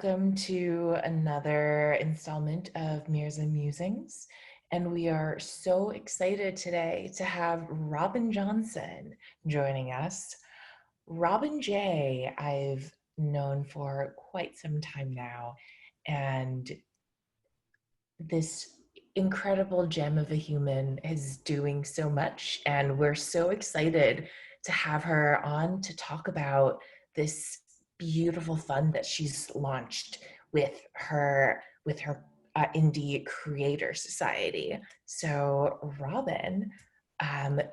welcome to another installment of Mirza Musings. And we are so excited today to have Robin Johnson joining us. Robin J, I've known for quite some time now, and this incredible gem of a human is doing so much, and we're so excited to have her on to talk about this beautiful fund that she's launched with her indie creator society. So Robin,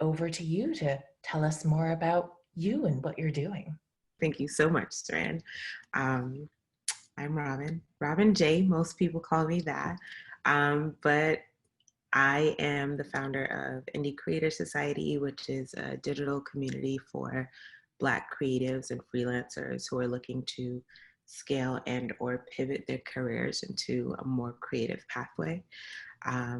over to you to tell us more about you and what you're doing. Thank you so much, Strand. I'm Robin J. Most people call me that. But I am the founder of Indie Creator Society, which is a digital community for Black creatives and freelancers who are looking to scale and or pivot their careers into a more creative pathway.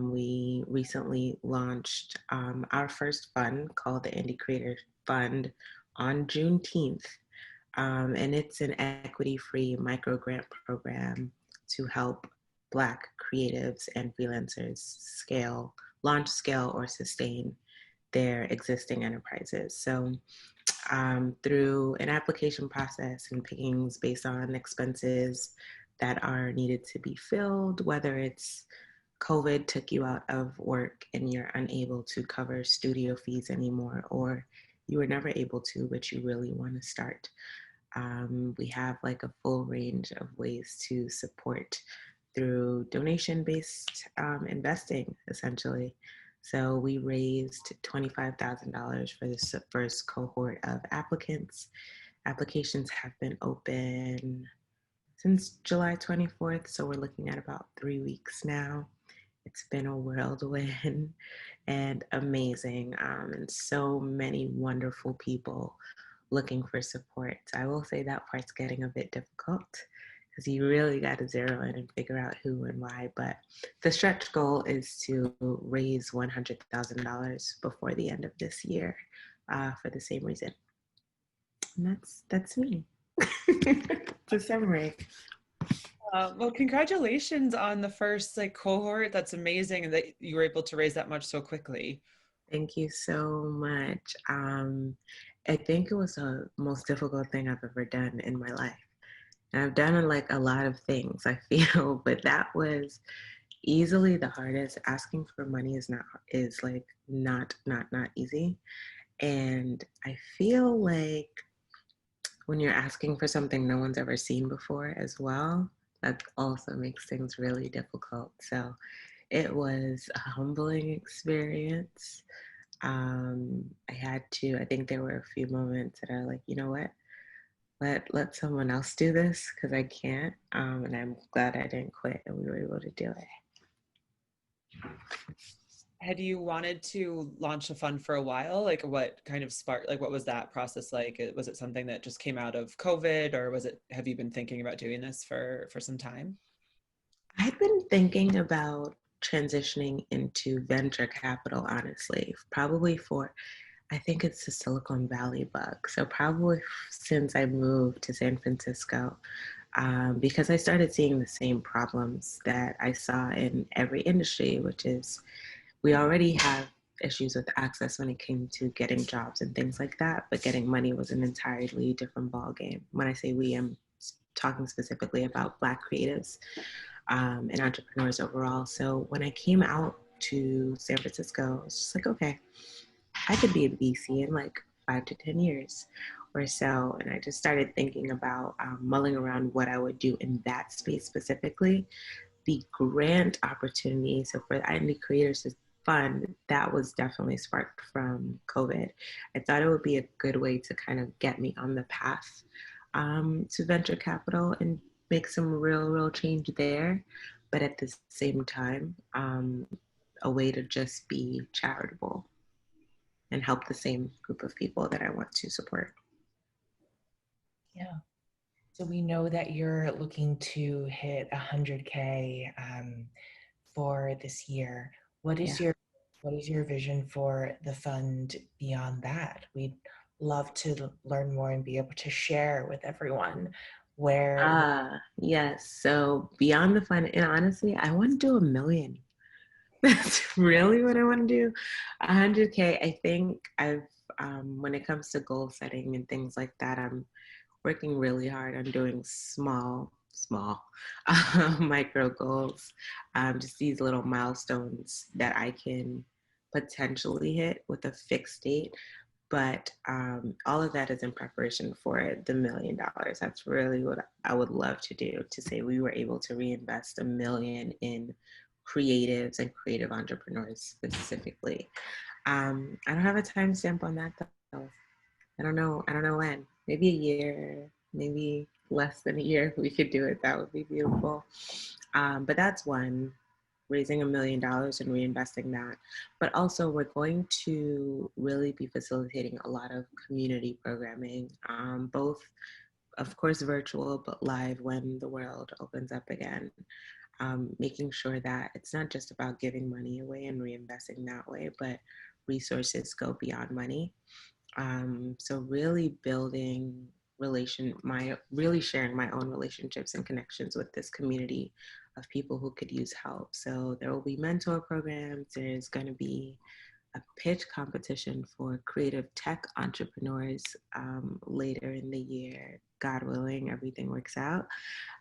We recently launched our first fund called the Indie Creator Fund on Juneteenth. And it's an equity-free micro grant program to help Black creatives and freelancers launch, scale, or sustain their existing enterprises. So through an application process and pickings based on expenses that are needed to be filled, whether it's COVID took you out of work and you're unable to cover studio fees anymore, or you were never able to, but you really want to start. We have like a full range of ways to support through donation-based investing, essentially. So we raised $25,000 for this first cohort of applicants. Applications have been open since July 24th, so we're looking at about 3 weeks now. It's been a whirlwind and amazing, and so many wonderful people looking for support. So I will say that part's getting a bit difficult because you really got to zero in and figure out who and why. But the stretch goal is to raise $100,000 before the end of this year for the same reason. And that's me. It's a summary. Well, congratulations on the first cohort. That's amazing that you were able to raise that much so quickly. Thank you so much. I think it was the most difficult thing I've ever done in my life. And I've done like a lot of things, I feel, but that was easily the hardest. Asking for money is not easy. And I feel like when you're asking for something no one's ever seen before as well, that also makes things really difficult. So it was a humbling experience. I think there were a few moments that are like, you know what, let someone else do this because I can't. And I'm glad I didn't quit and we were able to do it. Had you wanted to launch a fund for a while? What kind of sparked, what was that process like? Was it something that just came out of COVID, or have you been thinking about doing this for some time? I've been thinking about transitioning into venture capital, honestly, I think it's the Silicon Valley bug. So probably since I moved to San Francisco, because I started seeing the same problems that I saw in every industry, which is we already have issues with access when it came to getting jobs and things like that, but getting money was an entirely different ballgame. When I say we, I'm talking specifically about Black creatives and entrepreneurs overall. So when I came out to San Francisco, I was just like, okay, I could be a VC in like 5 to 10 years or so. And I just started thinking about mulling around what I would do in that space specifically. The grant opportunity, so for the Indie Creators Fund, that was definitely sparked from COVID. I thought it would be a good way to kind of get me on the path to venture capital and make some real change there. But at the same time, a way to just be charitable and help the same group of people that I want to support. Yeah. So we know that you're looking to hit 100K for this year. What is your vision for the fund beyond that? We'd love to learn more and be able to share with everyone where Yes. So beyond the fun, and honestly, I want to do 1 million. That's really what I want to do. 100K. I think when it comes to goal setting and things like that, I'm working really hard on doing small micro goals, just these little milestones that I can potentially hit with a fixed date. But all of that is in preparation for the $1 million. That's really what I would love to do, to say we were able to reinvest 1 million in creatives and creative entrepreneurs specifically. I don't have a timestamp on that though. I don't know. I don't know when. Maybe a year, maybe less than a year. If we could do it, that would be beautiful. But that's one, raising $1 million and reinvesting that. But also, we're going to really be facilitating a lot of community programming, both, of course, virtual, but live when the world opens up again. Making sure that it's not just about giving money away and reinvesting that way, but resources go beyond money. So really building really sharing my own relationships and connections with this community of people who could use help. So there will be mentor programs. There's going to be a pitch competition for creative tech entrepreneurs later in the year. God willing, everything works out.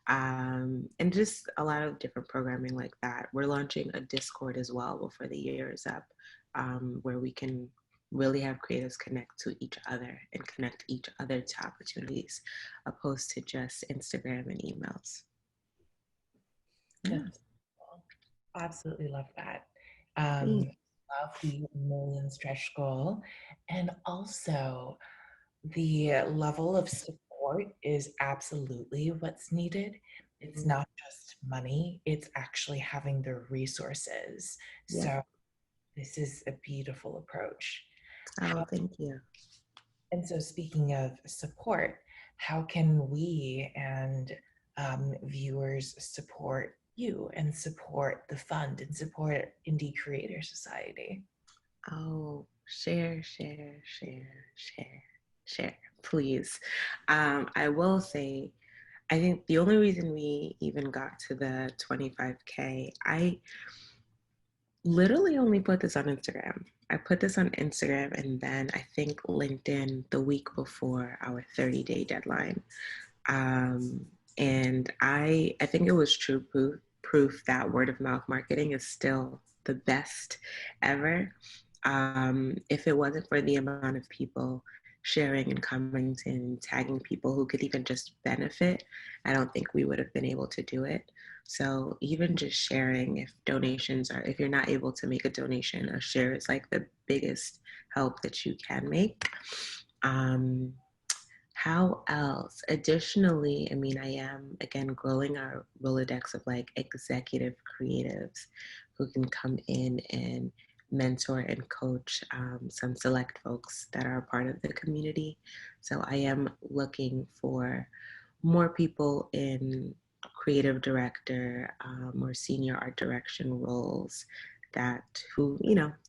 And just a lot of different programming like that. We're launching a Discord as well before the year is up, where we can really have creatives connect to each other and connect each other to opportunities, opposed to just Instagram and emails. Yeah. That's cool. Absolutely love that. Love the million stretch goal. And also, the level of support is absolutely what's needed. It's not just money, it's actually having the resources. Yeah. So, this is a beautiful approach. Oh, thank you. And so, speaking of support, how can we and viewers support you and support the fund and support Indie Creator Society? Oh, share, please. I will say, I think the only reason we even got to the 25K, I literally only put this on Instagram. I put this on Instagram and then I think LinkedIn the week before our 30-day deadline. And I think it was true proof that word of mouth marketing is still the best ever. If it wasn't for the amount of people sharing and commenting and tagging people who could even just benefit, I don't think we would have been able to do it. So even just sharing, if you're not able to make a donation, a share is like the biggest help that you can make. How else? Additionally, I mean, I am, again, growing our Rolodex of like executive creatives who can come in and mentor and coach some select folks that are a part of the community. So I am looking for more people in creative director or senior art direction roles who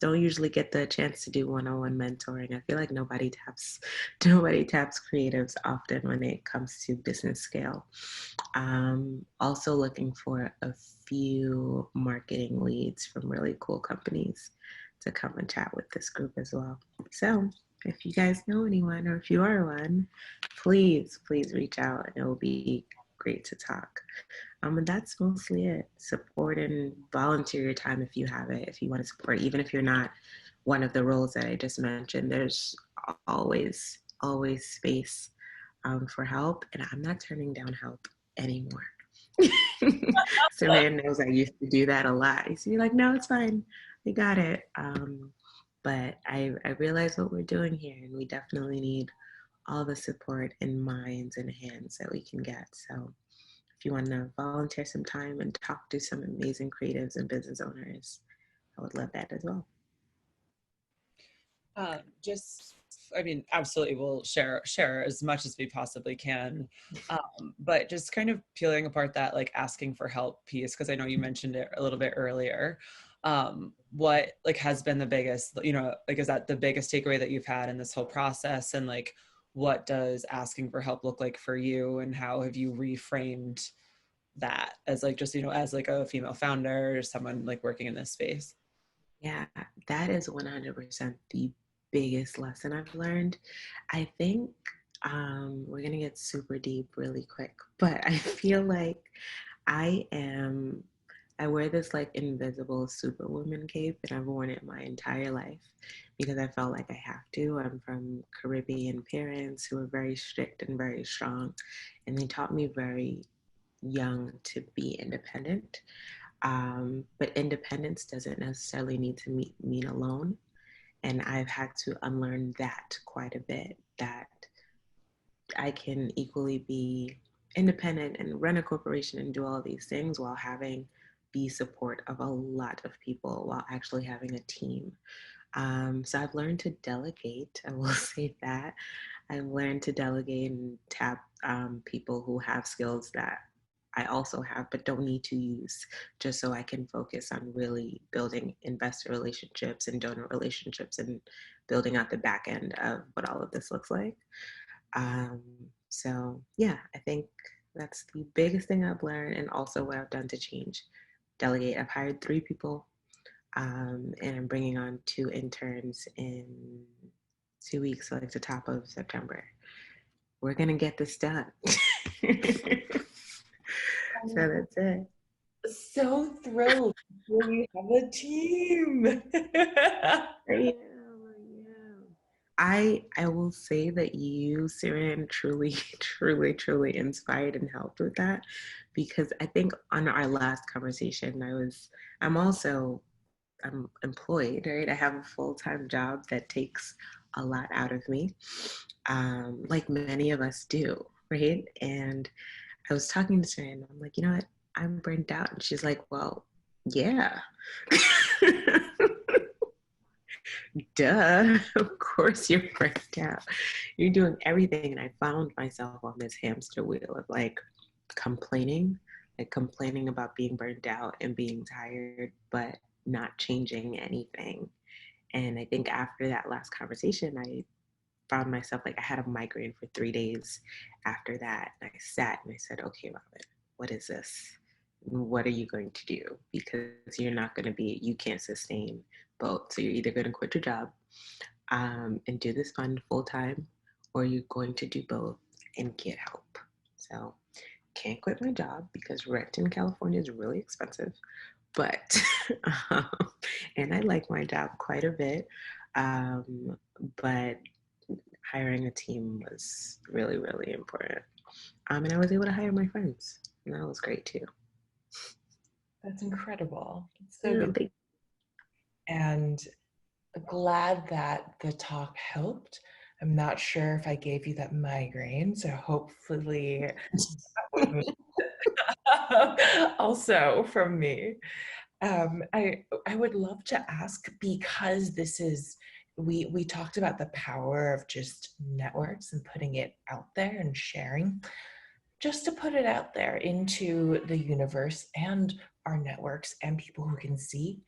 don't usually get the chance to do one-on-one mentoring. I feel like nobody taps creatives often when it comes to business scale. Also looking for a few marketing leads from really cool companies to come and chat with this group as well. So if you guys know anyone, or if you are one, please reach out and it will be great to talk. And that's mostly it. Support and volunteer your time if you have it, if you want to support, even if you're not one of the roles that I just mentioned. There's always space for help, and I'm not turning down help anymore. Saran knows I used to do that a lot. He's like, no, it's fine. We got it. But I realize what we're doing here, and we definitely need all the support and minds and hands that we can get. So if you want to volunteer some time and talk to some amazing creatives and business owners, I would love that as well. Absolutely, we'll share as much as we possibly can. But just kind of peeling apart that like asking for help piece, because I know you mentioned it a little bit earlier. What like has been the biggest, is that the biggest takeaway that you've had in this whole process? And like, what does asking for help look like for you, and how have you reframed that as like just, as like a female founder or someone like working in this space? Yeah, that is 100% the biggest lesson I've learned. I think we're going to get super deep really quick, but I feel like I am, I wear this like invisible superwoman cape, and I've worn it my entire life because I felt like I have to. I'm from Caribbean parents who are very strict and very strong, and they taught me very young to be independent. But independence doesn't necessarily need to mean alone. And I've had to unlearn that quite a bit, that I can equally be independent and run a corporation and do all of these things while having the support of a lot of people, while actually having a team. So I've learned to delegate. I will say that. I've learned to delegate and tap people who have skills that I also have, but don't need to use, just so I can focus on really building investor relationships and donor relationships and building out the back end of what all of this looks like. Um, so yeah, I think that's the biggest thing I've learned, and also what I've done to change. Delegate. I've hired 3 people, and I'm bringing on 2 interns in 2 weeks, so like the top of September. We're gonna get this done. So I'm that's it. so thrilled when you have a team. I am. I will say that you, Saran, truly, truly inspired and helped with that, because I think on our last conversation, I'm employed, right? I have a full-time job that takes a lot out of me, like many of us do, right? And I was talking to Saran, and I'm like, you know what? I'm burnt out. And she's like, well, yeah. Duh, of course you're burnt out. You're doing everything. And I found myself on this hamster wheel of complaining, like complaining about being burnt out and being tired, but not changing anything. And I think after that last conversation, I found myself like I had a migraine for 3 days after that. And I sat and I said, okay, Robin, what is this? What are you going to do? Because you can't sustain both. So you're either going to quit your job and do this fund full time, or you're going to do both and get help. So can't quit my job because rent in California is really expensive. But um, and I like my job quite a bit. But hiring a team was really, really important. And I was able to hire my friends, and that was great too. That's incredible. It's so Yeah, good. And glad that the talk helped. I'm not sure if I gave you that migraine, so hopefully also from me. I would love to ask, because this is, we talked about the power of just networks and putting it out there and sharing, just to put it out there into the universe and our networks and people who can see.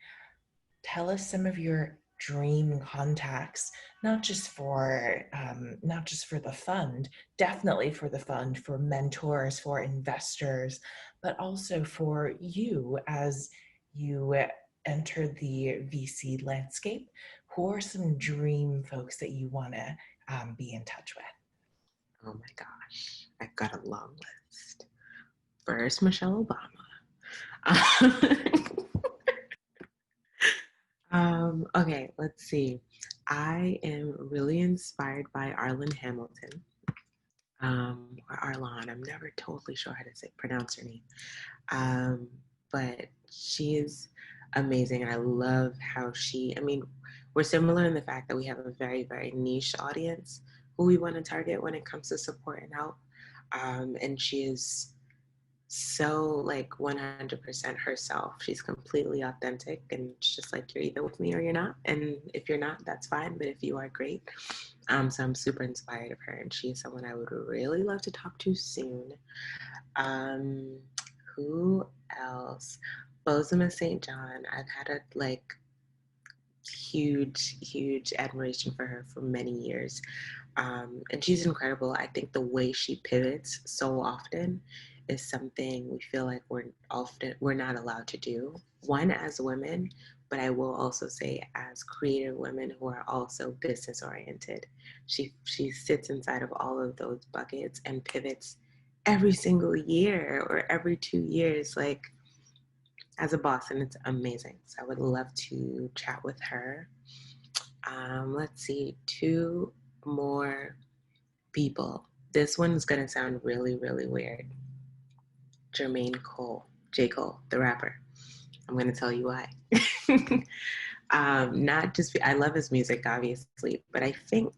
Tell us some of your dream contacts, not just for the fund, definitely for the fund, for mentors, for investors, but also for you as you enter the VC landscape. Who are some dream folks that you want to be in touch with? oh my gosh, I've got a long list. First, Michelle Obama. Okay, let's see. I am really inspired by Arlen Hamilton, or Arlan. I'm never totally sure how to pronounce her name. Um, but she is amazing. And I love how we're similar in the fact that we have a very, very niche audience who we want to target when it comes to support and help. And she is so like 100% herself. She's completely authentic, and it's just like, you're either with me or you're not. And if you're not, that's fine. But if you are, great. So I'm super inspired of her, and she's someone I would really love to talk to soon. Um, who else? Bozoma St. John. I've had a huge admiration for her for many years. And she's incredible. I think the way she pivots so often is something we feel like we're not allowed to do. One, as women, but I will also say as creative women who are also business oriented. She sits inside of all of those buckets and pivots every single year or every 2 years, like as a boss, and it's amazing. So I would love to chat with her. Let's see, two more people. This one's gonna sound really weird. Jermaine Cole, J. Cole, the rapper. I'm gonna tell you why. Not just, I love his music, obviously, but I think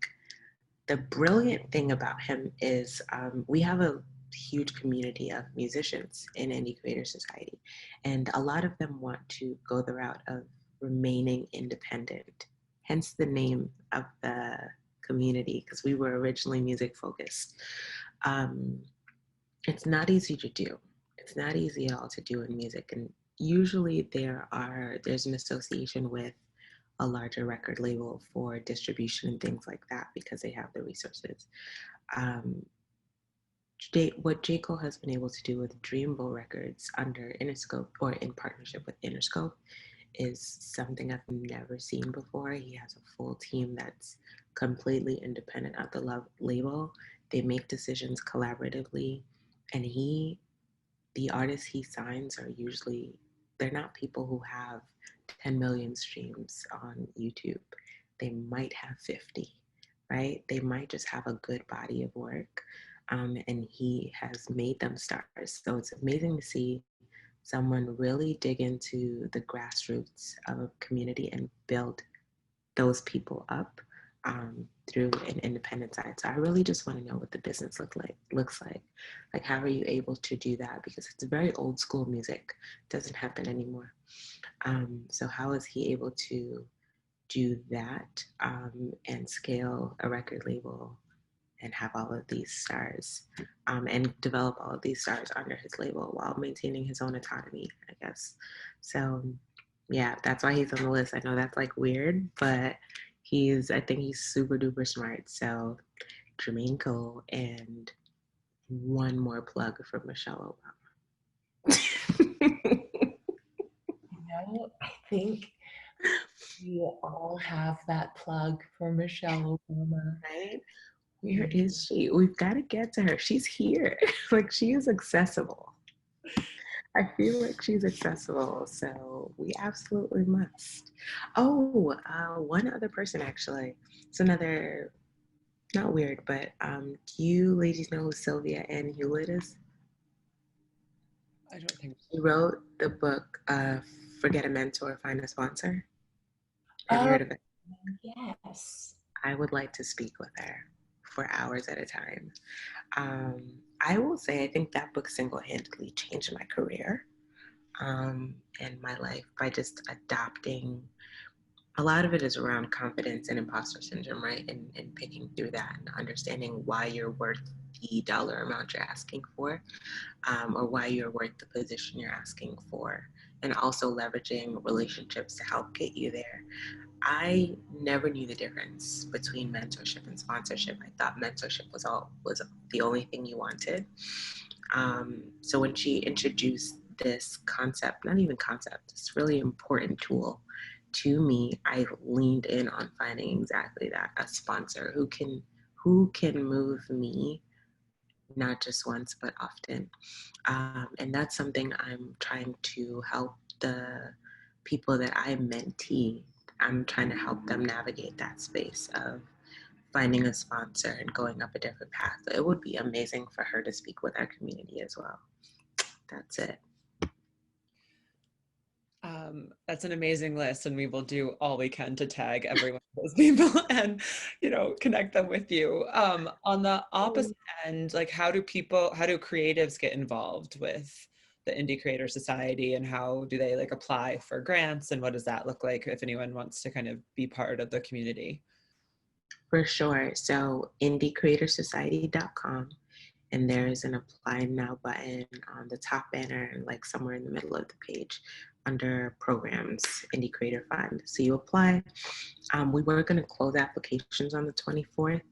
the brilliant thing about him is we have a huge community of musicians in Indie Creator Society, and a lot of them want to go the route of remaining independent, hence the name of the community, because we were originally music focused. It's not easy to do. It's not easy at all to do in music, and usually there's an association with a larger record label for distribution and things like that because they have the resources. Um, what J. Cole has been able to do with Dreamville Records under Interscope or in partnership with Interscope is something I've never seen before. He has a full team that's completely independent of the label. They make decisions collaboratively, and the artists he signs are usually, they're not people who have 10 million streams on YouTube. They might have 50, right? They might just have a good body of work. And he has made them stars. So it's amazing to see someone really dig into the grassroots of a community and build those people up through an independent side. So I really just want to know what the business looks like. Like, how are you able to do that? Because it's very old school music. It doesn't happen anymore. So how is he able to do that and scale a record label and have all of these stars and develop all of these stars under his label while maintaining his own autonomy, I guess. So yeah, that's why he's on the list. I know that's like weird, but I think he's super duper smart. So Jermaine Cole, and one more plug for Michelle Obama. I think we all have that plug for Michelle Obama. Right? Where is she? We've got to get to her. She's here. Like, she is accessible. I feel like she's accessible, so we absolutely must. Oh, one other person actually. It's another, not weird, but do you ladies know who Sylvia Ann Hewlett is? I don't think She wrote the book Forget a Mentor, Find a Sponsor. Have you Oh, heard of it? yes. I would like to speak with her for hours at a time. I will say I think that book single-handedly changed my career and my life by just adopting. A lot of it is around confidence and imposter syndrome, right? And picking through that and understanding why you're worth the dollar amount you're asking for, or why you're worth the position you're asking for, and also leveraging relationships to help get you there. I never knew the difference between mentorship and sponsorship. I thought mentorship was the only thing you wanted. So when she introduced this concept, not even concept, this really important tool to me, I leaned in on finding exactly that, a sponsor who can move me not just once but often. And that's something I'm trying to help the people that I mentee. I'm trying to help them navigate that space of finding a sponsor and going up a different path. It would be amazing for her to speak with our community as well. That's it. That's an amazing list, and we will do all we can to tag every one of those people and, connect them with you. On the opposite end, like how do creatives get involved with the Indie Creator Society, and how do they like apply for grants, and what does that look like if anyone wants to kind of be part of the community? For sure. So indiecreatorsociety.com, and there's an apply now button on the top banner and like somewhere in the middle of the page. under programs, Indie Creator Fund. So you apply. We were going to close applications on the 24th,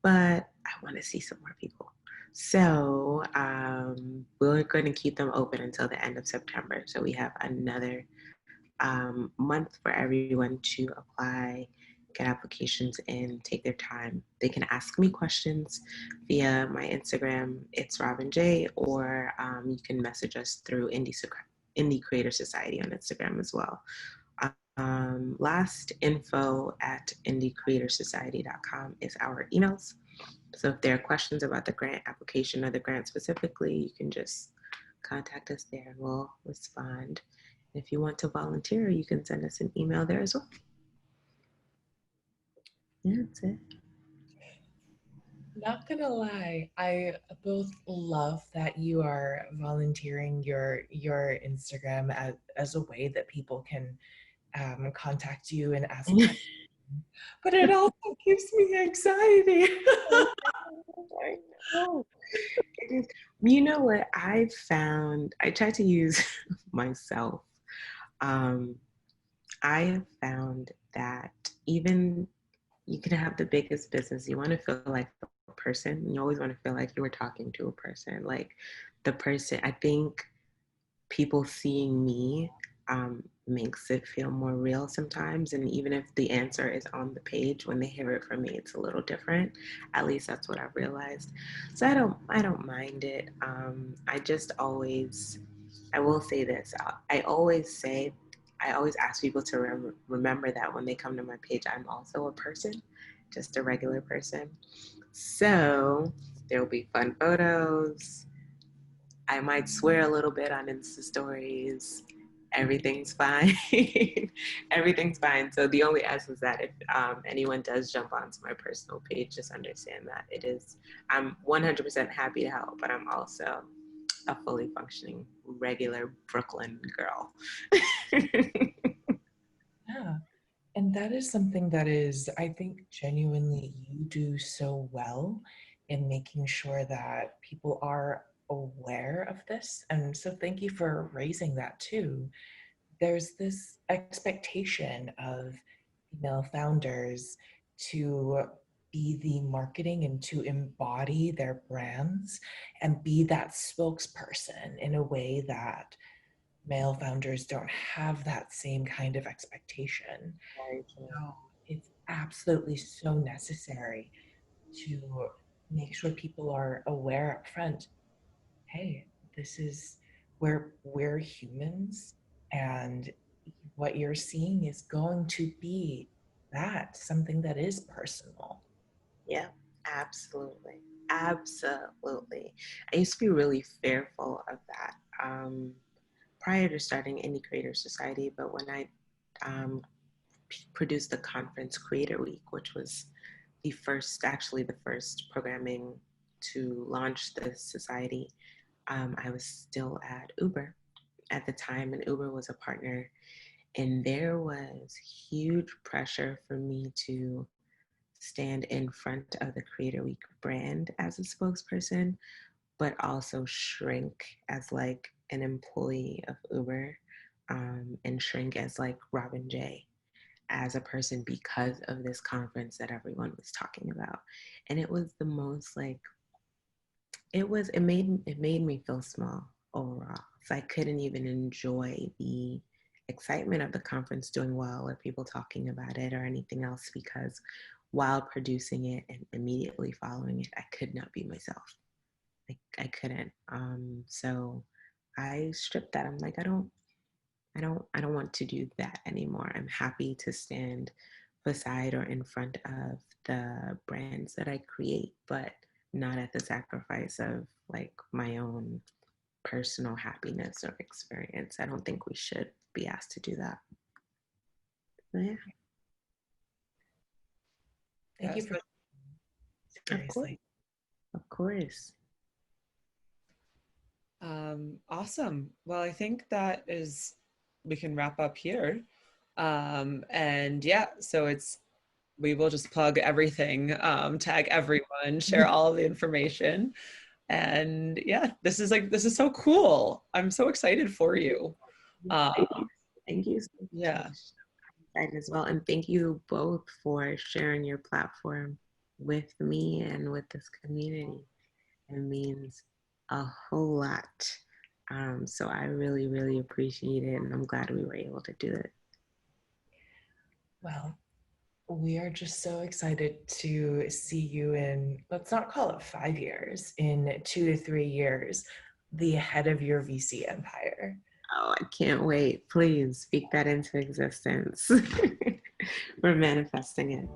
but I want to see some more people. So we're going to keep them open until the end of September. So we have another month for everyone to apply, get applications in, take their time. They can ask me questions via my Instagram, it's Robin J, or you can message us through Indie Creator Society on Instagram as well. Last info at indiecreatorsociety.com is our emails. So if there are questions about the grant application or the grant specifically, you can just contact us there and we'll respond. If you want to volunteer, you can send us an email there as well. Yeah, that's it. Not gonna lie, I both love that you are volunteering your Instagram as a way that people can contact you and ask questions, but it also gives me anxiety. I know. It is. You know what I found? I tried to use myself. I have found that even you can have the biggest business. You want to feel like a person. You always want to feel like you were talking to a person. Like the person, I think people seeing me makes it feel more real sometimes. And even if the answer is on the page, when they hear it from me, it's a little different. At least that's what I've realized. So I don't mind it. I will say this. I always ask people to remember that when they come to my page, I'm also a person, just a regular person. So there will be fun photos. I might swear a little bit on Insta stories. Everything's fine. Everything's fine. So the only S is that if anyone does jump onto my personal page, just understand that it is, I'm 100% happy to help, but I'm also a fully functioning, regular Brooklyn girl. Yeah. And that is something that is, I think, genuinely you do so well in making sure that people are aware of this. And so thank you for raising that too. There's this expectation of female founders to be the marketing and to embody their brands and be that spokesperson in a way that male founders don't have that same kind of expectation. So it's absolutely so necessary to make sure people are aware up front. Hey, this is where we're humans, and what you're seeing is going to be that something that is personal. Yeah, absolutely. Absolutely. I used to be really fearful of that prior to starting Indie Creator Society, but when I um, produced the conference Creator Week, which was actually the first programming to launch the society, I was still at Uber at the time, and Uber was a partner. And there was huge pressure for me to stand in front of the Creator Week brand as a spokesperson, but also shrink as like an employee of Uber, and shrink as like Robin J as a person because of this conference that everyone was talking about. And it was the most like it made me feel small overall. So I couldn't even enjoy the excitement of the conference doing well or people talking about it or anything else because while producing it and immediately following it, I could not be myself. I couldn't. So I stripped that. I'm like, I don't want to do that anymore. I'm happy to stand beside or in front of the brands that I create, but not at the sacrifice of like my own personal happiness or experience. I don't think we should be asked to do that. But yeah, Thank you Yes. for of course, seriously. of course. Awesome. Well, I think we can wrap up here. And yeah, so we will just plug everything, tag everyone, share all of the information. And yeah, this is so cool. I'm so excited for you. Uh, Thank you so yeah. much. I'm excited as well. And thank you both for sharing your platform with me and with this community. It means a whole lot. So I really, really appreciate it. And I'm glad we were able to do it. Well, we are just so excited to see you in, let's not call it 5 years, in 2 to 3 years, the head of your VC empire. Oh, I can't wait. Please speak that into existence. We're manifesting it.